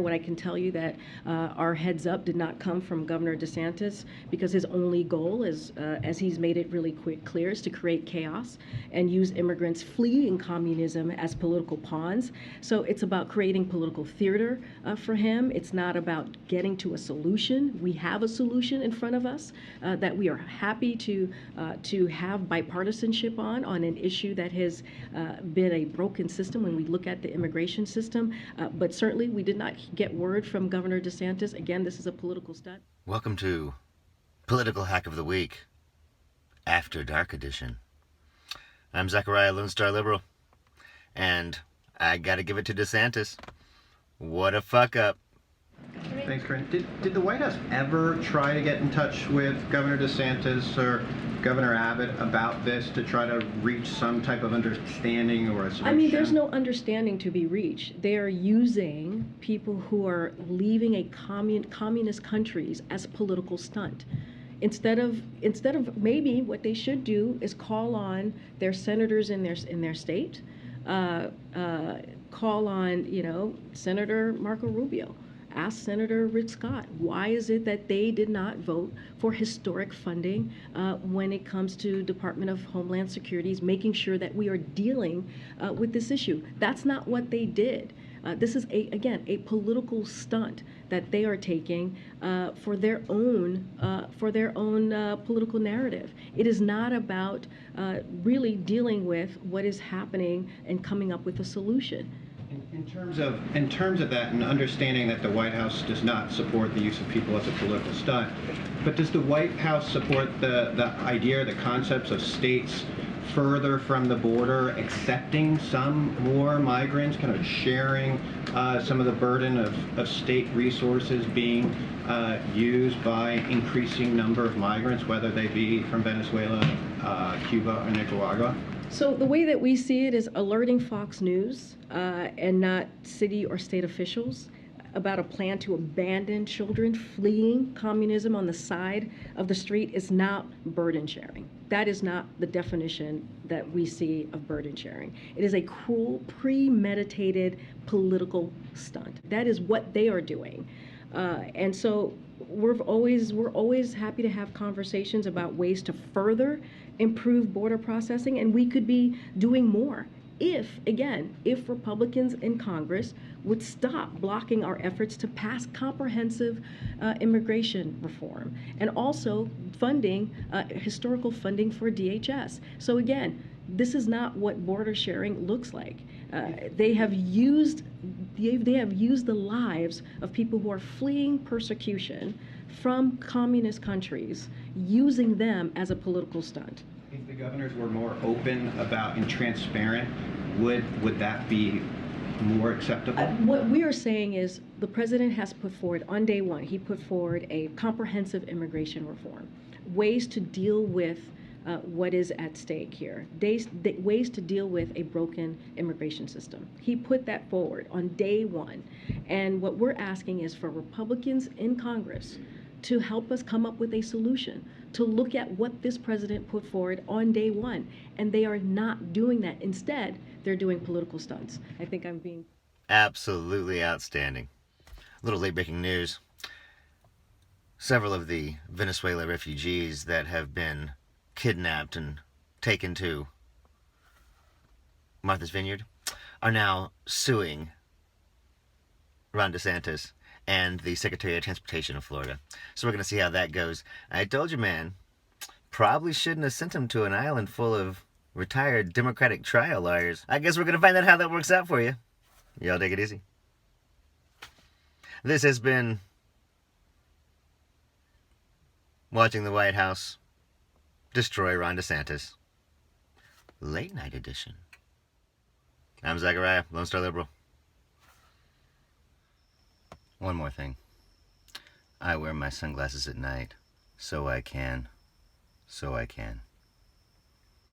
there, what I can tell you that our heads up did not come from Governor DeSantis, because his only goal is, as he's made it really clear, is to create chaos and use immigrants fleeing communism as political pawns. So it's about creating political theater for him. It's not about getting to a solution. We have a solution in front of us that we are happy to have bipartisanship on an issue that has been a broken system when we look at the immigration system. But certainly we did not get word from Governor DeSantis. Again, this is a political stunt. Welcome to Political Hack of the Week, After Dark Edition. I'm Zachariah Lone Star Liberal, and I gotta give it to DeSantis. What a fuck up. Thanks, Karine. Did the White House ever try to get in touch with Governor DeSantis or Governor Abbott about this to try to reach some type of understanding or a solution? I mean, there's no understanding to be reached. They are using people who are leaving a communist countries as a political stunt. Instead of maybe what they should do is call on their senators in their state, call on Senator Marco Rubio. Ask Senator Rick Scott, why is it that they did not vote for historic funding when it comes to Department of Homeland Security's making sure that we are dealing with this issue? That's not what they did. This is, again, a political stunt that they are taking for their own political narrative. It is not about really dealing with what is happening and coming up with a solution. In terms of that, and understanding that the White House does not support the use of people as a political stunt, but does the White House support the idea, the concepts of states further from the border accepting some more migrants, kind of sharing some of the burden of state resources being used by increasing number of migrants, whether they be from Venezuela, Cuba, or Nicaragua? So the way that we see it is alerting Fox News and not city or state officials about a plan to abandon children fleeing communism on the side of the street is not burden sharing. That is not the definition that we see of burden sharing. It is a cruel, premeditated political stunt. That is what they are doing. And so we're always happy to have conversations about ways to further improve border processing, and we could be doing more if Republicans in Congress would stop blocking our efforts to pass comprehensive immigration reform and also funding, historical funding for DHS. So again, this is not what border sharing looks like. They have used the lives of people who are fleeing persecution from communist countries, using them as a political stunt. If the governors were more open about and transparent, would that be more acceptable? What we are saying is the president has put forward, on day one, he put forward a comprehensive immigration reform, ways to deal with what is at stake here, ways to deal with a broken immigration system. He put that forward on day one. And what we're asking is for Republicans in Congress to help us come up with a solution, to look at what this president put forward on day one. And they are not doing that. Instead, they're doing political stunts. I think I'm being absolutely outstanding. A little late breaking news. Several of the Venezuela refugees that have been kidnapped and taken to Martha's Vineyard are now suing Ron DeSantis and the Secretary of Transportation of Florida. So we're going to see how that goes. I told you, man, probably shouldn't have sent him to an island full of retired Democratic trial lawyers. I guess we're going to find out how that works out for you. Y'all take it easy. This has been Watching the White House Destroy Ron DeSantis, Late Night Edition. I'm Zachariah, Lone Star Liberal. One more thing. I wear my sunglasses at night, so I can